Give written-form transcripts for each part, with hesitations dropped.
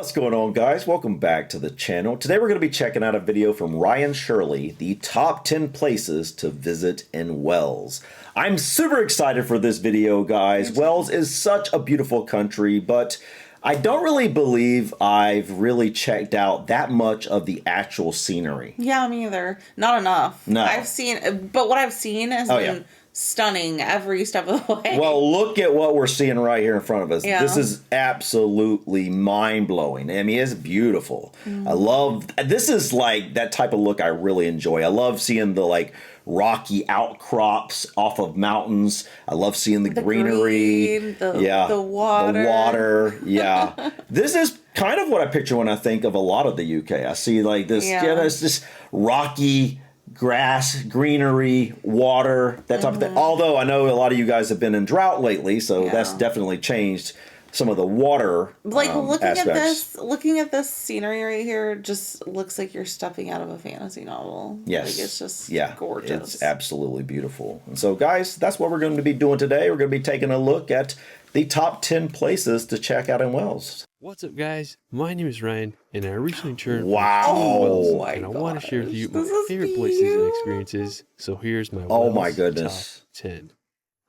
What's going on, guys? Welcome back to the channel. Today we're going to be checking out a video from Ryan Shirley, the top 10 places to visit in Wales. I'm super excited for this video, guys. Wales is such a beautiful country, but I don't really believe I've really checked out that much of the actual scenery. Yeah, me either. Not enough. No. I've seen, but what I've seen has been stunning every step of the way. Well, look at what we're seeing right here in front of us. Yeah. This is absolutely mind-blowing. I mean, it's beautiful. I love, this is like that type of look I really enjoy. I love seeing the like rocky outcrops off of mountains. I love seeing the greenery. Green, the water. The water, yeah. This is kind of what I picture when I think of a lot of the UK. I see like this, it's just rocky grass, greenery, water, that type of thing. Although I know a lot of you guys have been in drought lately, so that's definitely changed some of the water aspects. Looking at this scenery right here just looks like you're stepping out of a fantasy novel. Yes. Like it's just gorgeous. It's absolutely beautiful. And so, guys, that's what we're going to be doing today. We're going to be taking a look at the top 10 places to check out in Wales. What's up, guys? My name is Ryan, and I recently returned Wow. from Wales, Oh my and I want to share with you gosh, my favorite places and experiences. So here's my Wales top 10.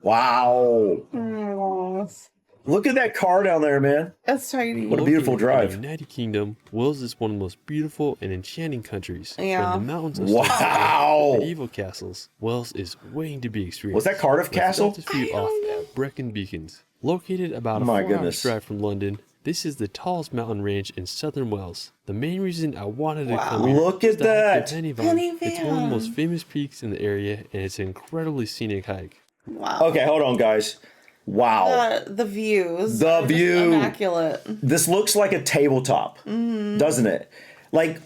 Wow. Oh, Look at that car down there, man. that's tiny. What a beautiful Located drive. In the United Kingdom, Wales is one of the most beautiful and enchanting countries. Yeah. From the mountains of Wow. and medieval castles, Wales is waiting to be experienced. Was that Cardiff Castle? Let's few off at Brecon Beacons. Located about a My 4 hour goodness. drive from London, this is the tallest mountain range in southern Wales. The main reason I wanted to come here Look is at to hike that. the Penny Penny It's one of the Van. most famous peaks in the area, and it's an incredibly scenic hike. Wow. Okay, hold on, guys. Wow. The views. The are just view. immaculate. This looks like a tabletop, doesn't it? Like,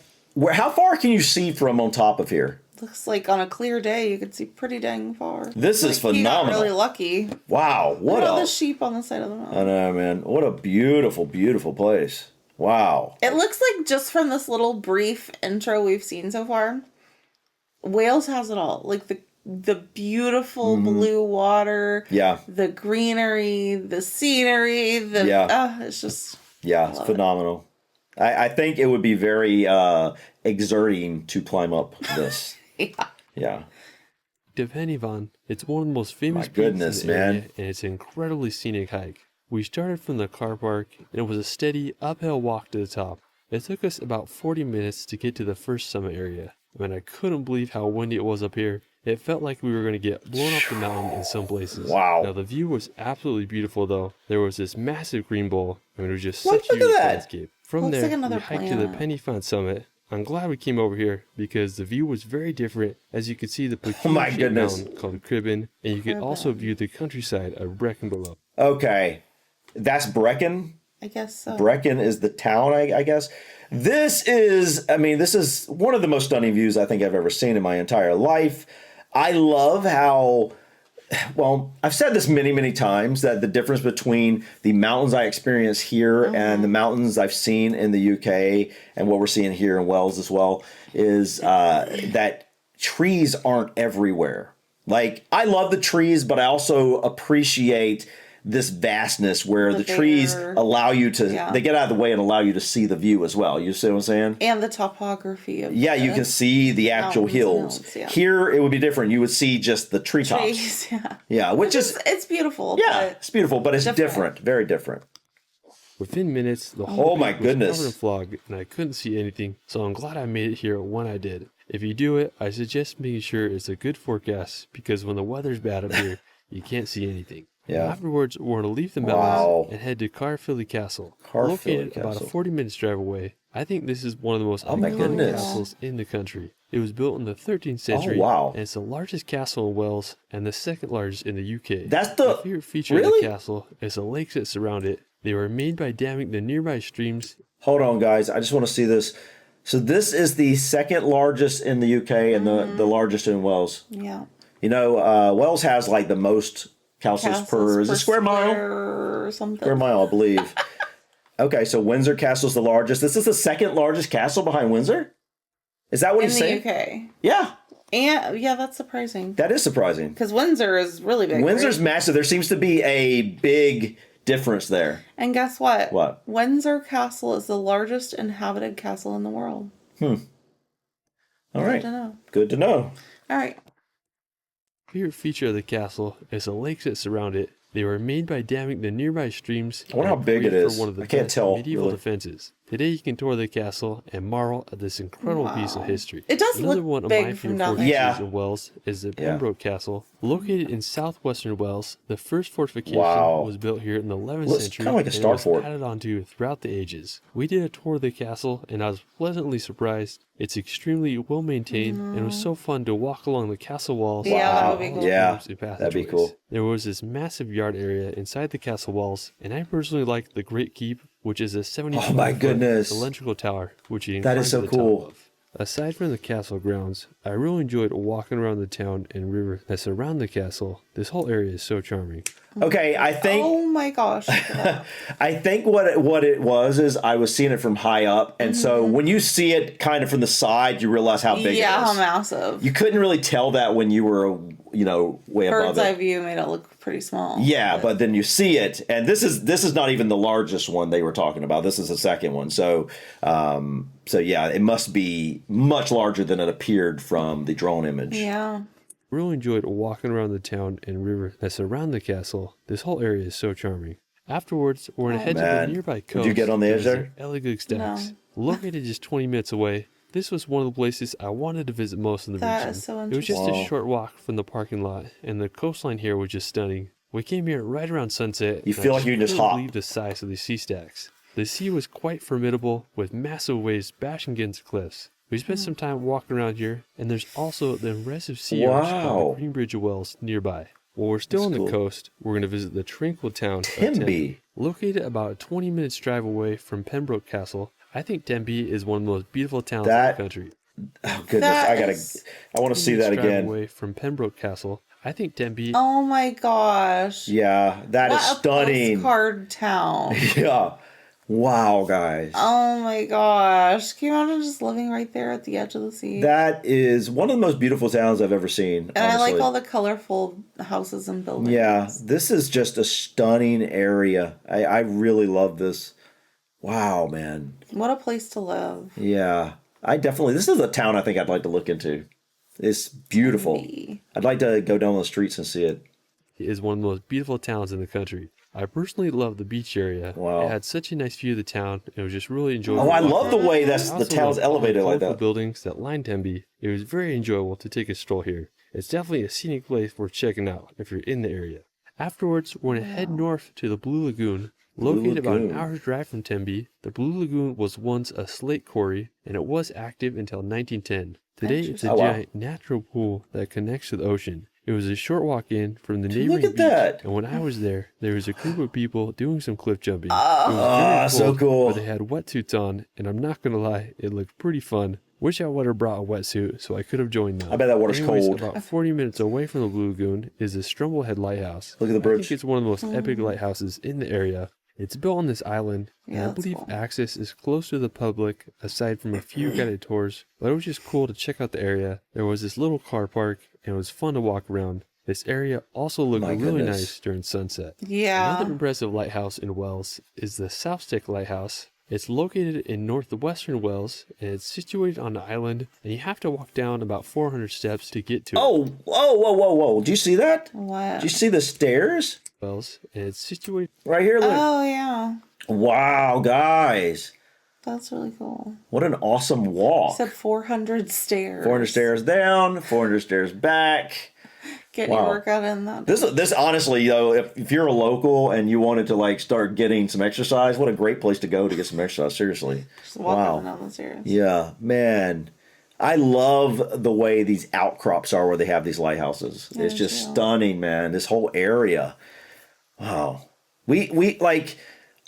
how far can you see from on top of here? Looks like on a clear day you could see pretty dang far. This is You got phenomenal. really lucky. Wow, what Look at all a... the sheep on the side of the I mountain. know, man. What a beautiful, beautiful place. Wow. It looks like just from this little brief intro we've seen so far, Wales has it all. Like the beautiful blue water, the greenery, the scenery, it's just Yeah, it's phenomenal. I think it would be very exerting to climb up this. Yeah. Devenivan, it's one of the most famous My goodness, peaks in the area, man. and it's an incredibly scenic hike. We started from the car park, and it was a steady uphill walk to the top. It took us about 40 minutes to get to the first summit area. I couldn't believe how windy it was up here. It felt like we were going to get blown up the mountain in some places. Wow. Now, the view was absolutely beautiful, though. There was this massive green bowl. It was just Look such a at huge that. landscape. From Looks there, like another we hiked to the planet. Penny Fan summit. I'm glad we came over here because the view was very different. As you could see the peculiar shaped goodness. mountain called Cribben, and you could also view the countryside of Brecon below. Okay. That's Brecon? I guess so. Brecon is the town, I guess. This is one of the most stunning views I think I've ever seen in my entire life. I love how, well, I've said this many, many times, that the difference between the mountains I experience here and the mountains I've seen in the UK and what we're seeing here in Wales as well is that trees aren't everywhere. Like, I love the trees, but I also appreciate this vastness where the trees allow you to, they get out of the way and allow you to see the view as well. You see what I'm saying? And the topography of Yeah, you can see the actual hills. Here, it would be different. You would see just the treetops. trees. Yeah, which is, it's beautiful. yeah, but it's beautiful, but it's different. Very different. Within minutes, the whole my peak was goodness. covered in fog, and I couldn't see anything, so I'm glad I made it here when I did. If you do it, I suggest making sure it's a good forecast, because when the weather's bad up here, you can't see anything. Yeah. Afterwards, we're going to leave the mountains and head to Caerphilly Castle. Located about a 40 minutes drive away, I think this is one of the most iconic castles in the country. It was built in the 13th century, and it's the largest castle in Wales and the second largest in the UK. That's the... My favorite feature of the castle is the lakes that surround it. They were made by damming the nearby streams. Hold on, guys. I just want to see this. So this is the second largest in the UK and the largest in Wales. Yeah. You know, Wales has like the most castles per, is it square mile? Or something. Square mile, I believe. Okay, so Windsor Castle's the largest. This is the second largest castle behind Windsor? Is that what he's saying? In the UK. Yeah. And yeah, that's surprising. That is surprising. Because Windsor is really big. Windsor's massive. There seems to be a big difference there. And guess what? What? Windsor Castle is the largest inhabited castle in the world. All right. Good to know. Good to know. All right. Favorite feature of the castle is the lakes that surround it. They were made by damming the nearby streams. I wonder how big it is. I can't tell. Medieval Really. defenses. Today you can tour the castle and marvel at this incredible piece of history. It does Another look one of big my from favorite down fortresses there. Yeah. in Wales is the Pembroke Castle. Located in southwestern Wales, the first fortification was built here in the 11th Looks century kind of like a star and was fort. added onto throughout the ages. We did a tour of the castle and I was pleasantly surprised. It's extremely well maintained and it was so fun to walk along the castle walls. Yeah, that Wow. would be cool. Yeah, and that'd be passageways. cool. There was this massive yard area inside the castle walls, and I personally liked the Great Keep, which is a 70 Oh my goodness. cylindrical tower, which you can That climb is so to the top cool. of. Aside from the castle grounds, I really enjoyed walking around the town and river that surround the castle. This whole area is so charming. Okay, I think Oh my gosh. I think what it was is I was seeing it from high up, and so when you see it kind of from the side, you realize how big it is. Yeah, how massive. You couldn't really tell that when you were, way above Bird's eye it. view made it look pretty small. Yeah, but then you see it, and this is not even the largest one they were talking about. This is the second one. So yeah, it must be much larger than it appeared from the drone image. Yeah. Really enjoyed walking around the town and river that surround the castle. This whole area is so charming. Afterwards, we're going to head to the man. nearby coast. Did you get on the edge there? Elegant Stacks. No. Located just 20 minutes away, this was one of the places I wanted to visit most in the That region. is so It was just interesting. a short walk from the parking lot, and the coastline here was just stunning. We came here right around sunset. You and feel I like you can just couldn't hop. believe the size of these sea stacks. The sea was quite formidable, with massive waves bashing against the cliffs. We spent some time walking around here, and there's also the impressive sea arch Wow. called the Green Bridge of Wells nearby. While we're still That's on cool. the coast, we're going to visit the tranquil town of Tenby. Located about a 20 minutes drive away from Pembroke Castle, I think Tenby is one of the most beautiful towns in That- the country. Oh goodness, That I want to see that Drive again. away from Pembroke Castle, I think Tenby. Oh my gosh. Yeah, that is What a stunning. postcard town. Yeah. Wow, guys. Oh my gosh. Can you imagine just living right there at the edge of the sea? That is one of the most beautiful towns I've ever seen. and I like honestly. all the colorful houses and buildings. Yeah, this is just a stunning area. I really love this. Wow, man. What a place to live. Yeah, this is a town I think I'd like to look into. It's beautiful. Tenby. I'd like to go down the streets and see it. It is one of the most beautiful towns in the country. I personally love the beach area. Wow. It had such a nice view of the town. It was just really enjoyable. Oh, I walking love the around. way I the also town's love all the elevated like colorful that. buildings that line Tenby. It was very enjoyable to take a stroll here. It's definitely a scenic place worth checking out if you're in the area. Afterwards, we're going to head north to the Blue Lagoon. Located about an Lagoon. hour's drive from Tenby, the Blue Lagoon was once a slate quarry, and it was active until 1910. Today, it's a Oh, wow. giant natural pool that connects to the ocean. It was a short walk in from the Look neighboring at beach, that. and when I was there was a group of people doing some cliff jumping. It was Ah, very so cool. But they had wetsuits on, and I'm not gonna lie, it looked pretty fun. Wish I would have brought a wetsuit so I could have joined them. I bet that water's Anyways, cold. About 40 minutes away from the Blue Lagoon is the Strumblehead Lighthouse. Look at the I bridge. think it's one of the most epic lighthouses in the area. It's built on this island, and Yeah, I that's believe cool. access is closed to the public aside from a few guided tours, but it was just cool to check out the area. There was this little car park, and it was fun to walk around. This area also looked My really goodness. nice during sunset. Yeah. Another impressive lighthouse in Wales is the South Stick Lighthouse. It's located in northwestern Wales, and it's situated on an island, and you have to walk down about 400 steps to get to it. Oh, whoa. Do you see that? What? Do you see the stairs? Wales, and it's situated Right here? Look. Oh, yeah. Wow, guys. That's really cool. What an awesome You walk. said 400 stairs. 400 stairs down, 400 stairs back. Get Wow. your workout in that. This honestly, though, if you're a local and you wanted to like start getting some exercise, what a great place to go to get some exercise. Seriously. Just walk Wow. up and down the stairs. Yeah, man. I love the way these outcrops are where they have these lighthouses. It's just too. stunning, man. This whole area. Wow. We like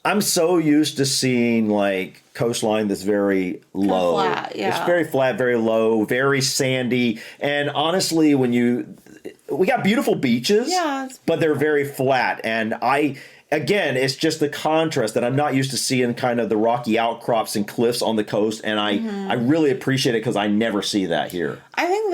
I'm so used to seeing like coastline that's very low. flat, yeah. It's very flat, very low, very sandy. And honestly, we got beautiful beaches, Yeah, it's- but they're very flat. And again, it's just the contrast that I'm not used to seeing, kind of the rocky outcrops and cliffs on the coast, and I really appreciate it because I never see that here. I think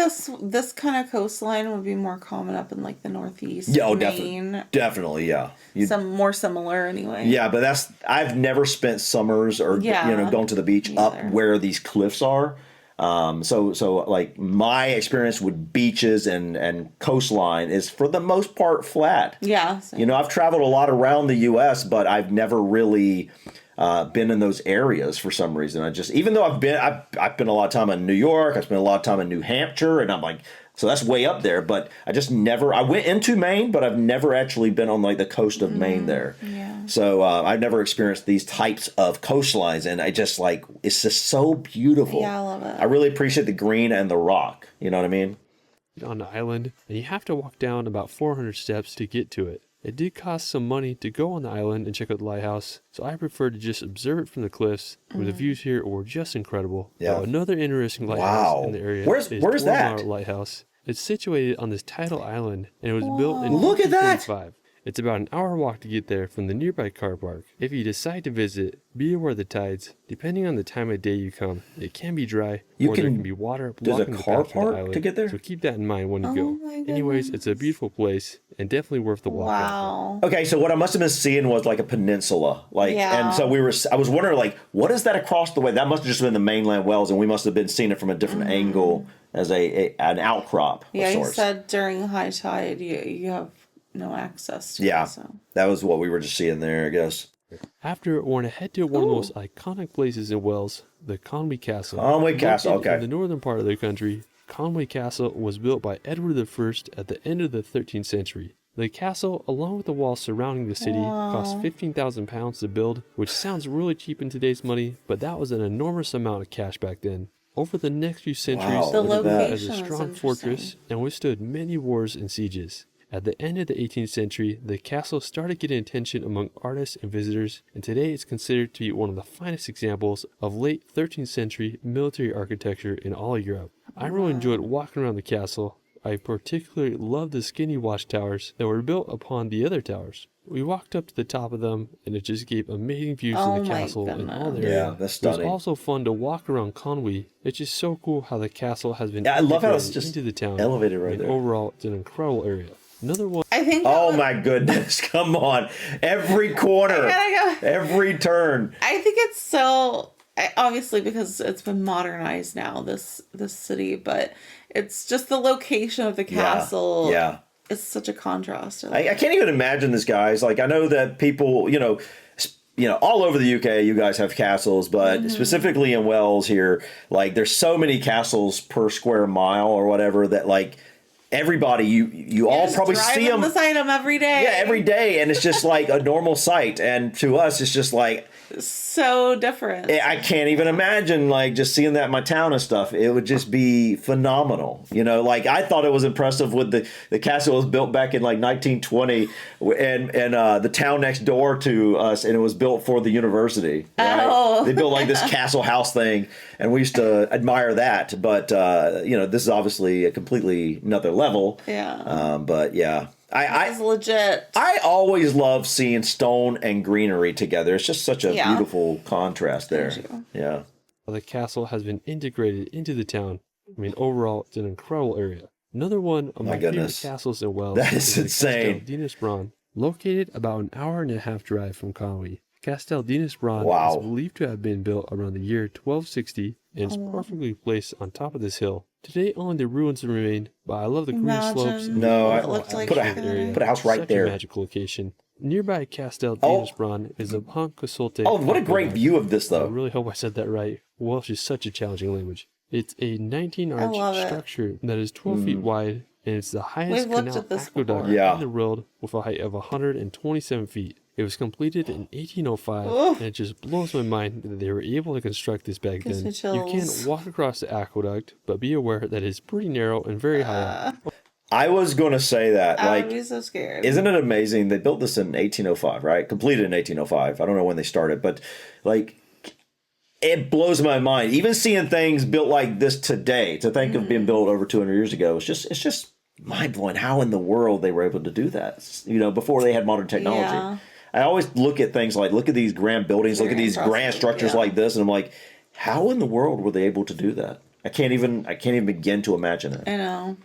this kind of coastline would be more common up in like the Northeast. Yeah, Maine. definitely, yeah. Some more similar anyway. Yeah, but I've never spent summers or gone to the beach up where these cliffs are. So like my experience with beaches and coastline is for the most part flat. Yeah. Same. I've traveled a lot around the U.S., but I've never really been in those areas for some reason. Even though I've been a lot of time in New York, I spent a lot of time in New Hampshire, and I'm like, so that's way up there. But I went into Maine, but I've never actually been on like the coast of Maine there. Yeah. So I've never experienced these types of coastlines, and it's just so beautiful. Yeah, I love it. I really appreciate the green and the rock. You know what I mean? On the island, and you have to walk down about 400 steps to get to it. It did cost some money to go on the island and check out the lighthouse, so I prefer to just observe it from the cliffs, where the views here were just incredible. Yeah. Now, another interesting lighthouse in the area Where's that? Lighthouse. It's situated on this tidal island, and it was built in Look at that! 1945. It's about an hour walk to get there from the nearby car park. If you decide to visit, be aware of the tides. Depending on the time of day you come, it can be dry, there can be water blocking the path to the island. To get there? So keep that in mind when you go. Anyways, it's a beautiful place and definitely worth the walk. Wow. Okay, so what I must have been seeing was like a peninsula, and so I was wondering like, what is that across the way? That must have just been the mainland Wells, and we must have been seeing it from a different angle as an outcrop. Yeah, of you sorts. said during high tide you have no access to it. So. That was what we were just seeing there, I guess. After, we're going to head to one of the most iconic places in Wales, the Conwy Castle. Conwy Castle, okay. In the northern part of the country, Conwy Castle was built by Edward I at the end of the 13th century. The castle, along with the walls surrounding the city, cost £15,000 to build, which sounds really cheap in today's money, but that was an enormous amount of cash back then. Over the next few centuries, the it developed as location a is strong fortress and withstood many wars and sieges. At the end of the 18th century, the castle started getting attention among artists and visitors, and today it's considered to be one of the finest examples of late 13th century military architecture in all of Europe. I really enjoyed walking around the castle. I particularly loved the skinny watchtowers that were built upon the other towers. We walked up to the top of them, and it just gave amazing views of the castle and all the area. Yeah, that's stunning. It was also fun to walk around Conwy. It's just so cool how the castle has been I love how it's just into the town. Elevated right there. Overall, it's an incredible area. Another one. I think. Oh my goodness! Come on, every corner, every turn. I think it's so obviously because it's been modernized now. This city, but it's just the location of the castle. Yeah. It's such a contrast. I can't even imagine this, guys. Like I know that people, all over the UK, you guys have castles, but specifically in Wales here, like there's so many castles per square mile or whatever that like. Everybody, you all probably see them beside them every day. Yeah, every day, and it's just like a normal sight. And to us, it's just like so different. I can't even imagine like just seeing that in my town and stuff. It would just be phenomenal. Like I thought it was impressive with the castle was built back in like 1920, and the town next door to us, and it was built for the university. Right? Oh, they built like this castle house thing, and we used to admire that. But this is obviously a completely another level. Yeah. But yeah. It's legit. I always love seeing stone and greenery together. It's just such a beautiful contrast there. Yeah. The castle has been integrated into the town. I mean, overall, it's an incredible area. Another one of my favorite castles in Wales that is insane. Castel Dinas Bran, located about an hour and a half drive from Conwy. Castel Dinas Bran is believed to have been built around the year 1260 and is perfectly placed on top of this hill. Today, only the ruins remain, but I love the green slopes. No, put a house right there. Such a magical location. Nearby Castel Dinas Bran is a Pont Consolte. Oh, what a great view of this, though. I really hope I said that right. Welsh is such a challenging language. It's a 19-arch structure that is 12 feet wide, and it's the highest canal aqueduct in the world with a height of 127 feet. It was completed in 1805, and it just blows my mind that they were able to construct this back then. You can walk across the aqueduct, but be aware that it's pretty narrow and very high up. I was going to say that. I would be so scared. Isn't it amazing? They built this in 1805, right? Completed in 1805. I don't know when they started, but like it blows my mind. Even seeing things built like this today, to think of being built over 200 years ago, it's just mind blowing. How in the world they were able to do that? Before they had modern technology. Yeah. I always look at things like, look at these grand buildings, look at these grand structures like this, and I'm like, how in the world were they able to do that? I can't even begin to imagine it. I know.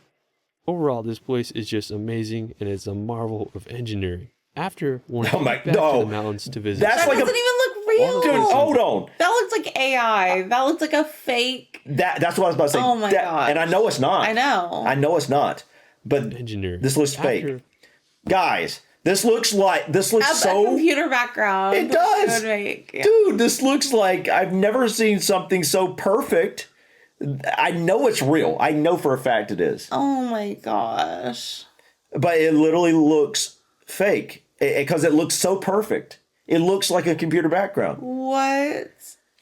Overall, this place is just amazing, and it's a marvel of engineering. After one back to the mountains to visit, That doesn't even look real. Dude, hold on. That looks like AI. That looks like a fake. That's what I was about to say. Oh my god! And I know it's not. I know. I know it's not. But engineering. This looks fake, guys. This looks so a computer background. It does, dude. This looks like I've never seen something so perfect. I know it's real. I know for a fact it is. Oh my gosh! But it literally looks fake because it looks so perfect. It looks like a computer background. What?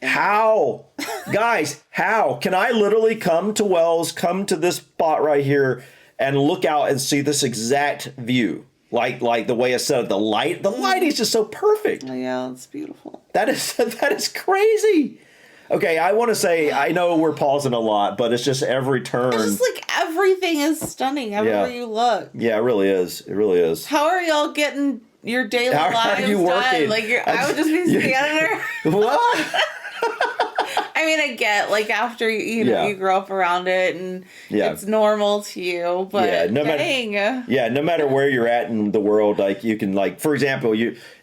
How, guys? How can I literally come to Wells, come to this spot right here, and look out and see this exact view? Like the way I said, the light is just so perfect. Oh, yeah, it's beautiful. That is crazy. Okay, I want to say, I know we're pausing a lot, but it's just every turn. It's just like everything is stunning everywhere you look. Yeah, it really is. It really is. How are y'all getting your daily lives are you working? done? Like I would just be standing there. What? I mean, I get like after you know you grow up around it and it's normal to you, but no matter where you're at in the world, like you can like, for example,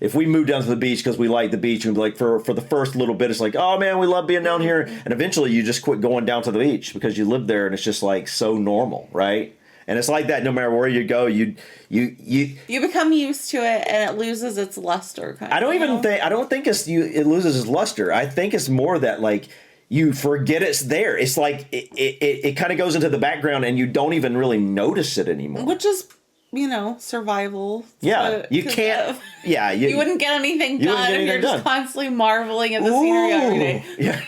if we move down to the beach because we like the beach, and like for the first little bit, it's like, oh man, we love being down here, and eventually you just quit going down to the beach because you live there and it's just like so normal, right? And it's like that no matter where you go, you become used to it and it loses its luster. I don't think it loses its luster. I think it's more that like you forget it's there. It's like it kind of goes into the background and you don't even really notice it anymore. Which is, survival. Yeah, you can't. You wouldn't get anything done if you're just constantly marveling at the scenery every day. Yeah,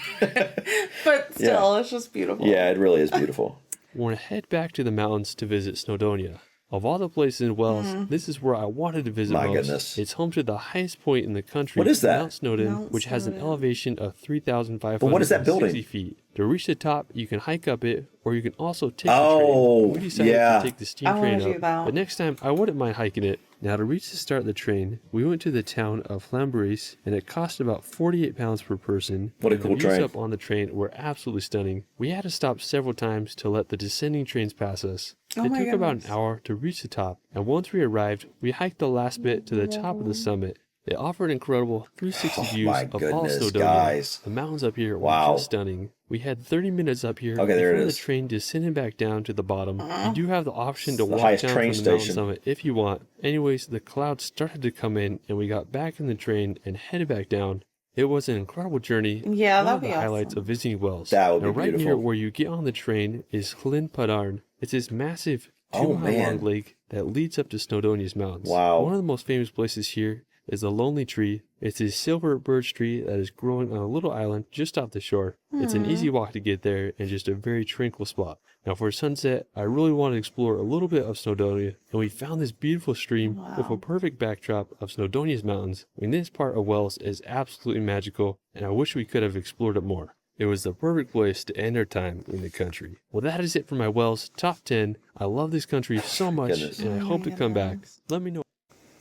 but still, it's just beautiful. Yeah, it really is beautiful. We're going to head back to the mountains to visit Snowdonia. Of all the places in Wales, this is where I wanted to visit most. My goodness. It's home to the highest point in the country. What is that? Mount Snowdon, which has an elevation of 3,560 feet. To reach the top, you can hike up it, or you can also take the train. We decided to take the steam train up, but next time I wouldn't mind hiking it. Now, to reach the start of the train, we went to the town of Llanberis, and it cost about £48 per person. What a cool train. The views up on the train were absolutely stunning. We had to stop several times to let the descending trains pass us. It took about an hour to reach the top, and once we arrived, we hiked the last bit to the top of the summit. It offered incredible 360 views of all Snowdonia. Guys. The mountains up here were just stunning. We had 30 minutes up here before the train descended back down to the bottom. You do have the option to walk down from the mountain summit if you want. Anyways, the clouds started to come in, and we got back in the train and headed back down. It was an incredible journey. Yeah, that'd be awesome. Highlights of visiting Wales. That would be right beautiful. near where you get on the train is Llyn Padarn. It's this massive 2-mile-long lake that leads up to Snowdonia's mountains. Wow. One of the most famous places here is the Lonely Tree. It's a silver birch tree that is growing on a little island just off the shore. It's an easy walk to get there and just a very tranquil spot. Now for sunset, I really want to explore a little bit of Snowdonia, and we found this beautiful stream with a perfect backdrop of Snowdonia's mountains. And this part of Wales is absolutely magical, and I wish we could have explored it more. It was the perfect place to end our time in the country. Well, that is it for my Wales Top 10. I love this country so much, and I hope to come back. Let me know.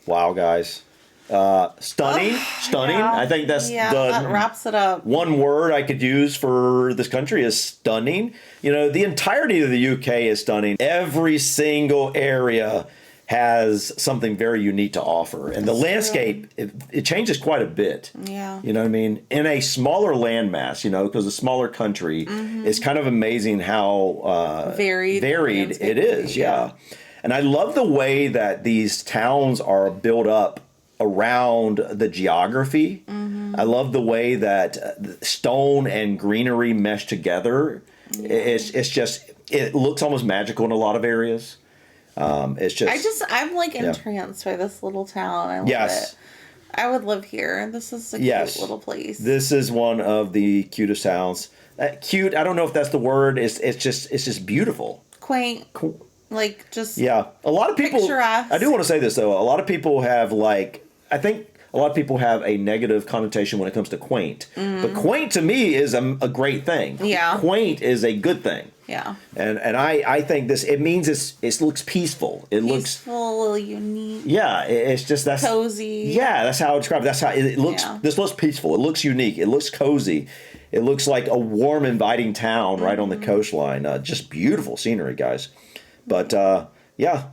Wow, guys. Stunning. Yeah. I think that wraps it up. One word I could use for this country is stunning. The entirety of the UK is stunning. Every single area has something very unique to offer. And the landscape, it changes quite a bit. Yeah. You know what I mean? In a smaller landmass, because a smaller country, it's kind of amazing how varied it is. Yeah. And I love the way that these towns are built up around the geography. I love the way that stone and greenery mesh together. It looks almost magical in a lot of areas. I'm like entranced by this little town. I love it. I would live here. This is a cute little place. This is one of the cutest towns. Cute, I don't know if that's the word. It's just beautiful. Quaint. Like just a lot of people. Picturesque. I do want to say this though. A lot of people have I think a lot of people have a negative connotation when it comes to quaint. But quaint to me is a great thing. Yeah. Quaint is a good thing. Yeah. And I think this, it means it looks peaceful. It looks peaceful, unique. Yeah, it's just that's cozy. Yeah, that's how I describe it. That's how it looks. Yeah. This looks peaceful. It looks unique. It looks cozy. It looks like a warm, inviting town right on the coastline. Just beautiful scenery, guys. But yeah,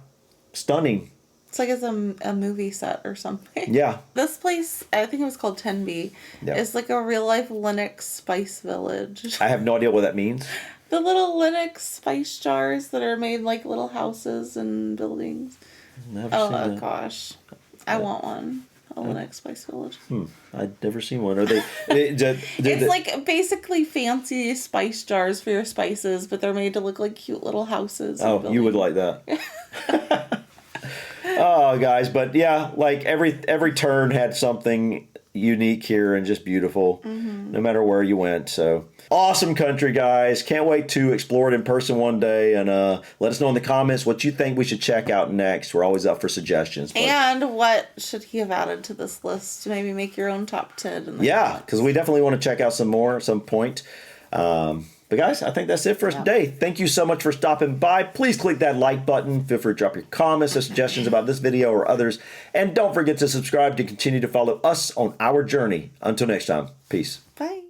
stunning. It's like it's a movie set or something. Yeah. This place, I think it was called 10B, is like a real life Linux spice village. I have no idea what that means. The little Linux spice jars that are made like little houses and buildings. Never Oh seen that. gosh, I want one. A Linux spice village. I'd never seen one. Are they? It's like basically fancy spice jars for your spices, but they're made to look like cute little houses. Oh, you would like that. Oh, guys, but yeah, like every turn had something unique here and just beautiful, no matter where you went. So awesome country, guys. Can't wait to explore it in person one day, and let us know in the comments what you think we should check out next. We're always up for suggestions. And what should he have added to this list to maybe make your own top 10? Yeah, because we definitely want to check out some more at some point. But guys, I think that's it for us today. Thank you so much for stopping by. Please click that like button. Feel free to drop your comments or suggestions about this video or others. And don't forget to subscribe to continue to follow us on our journey. Until next time, peace. Bye.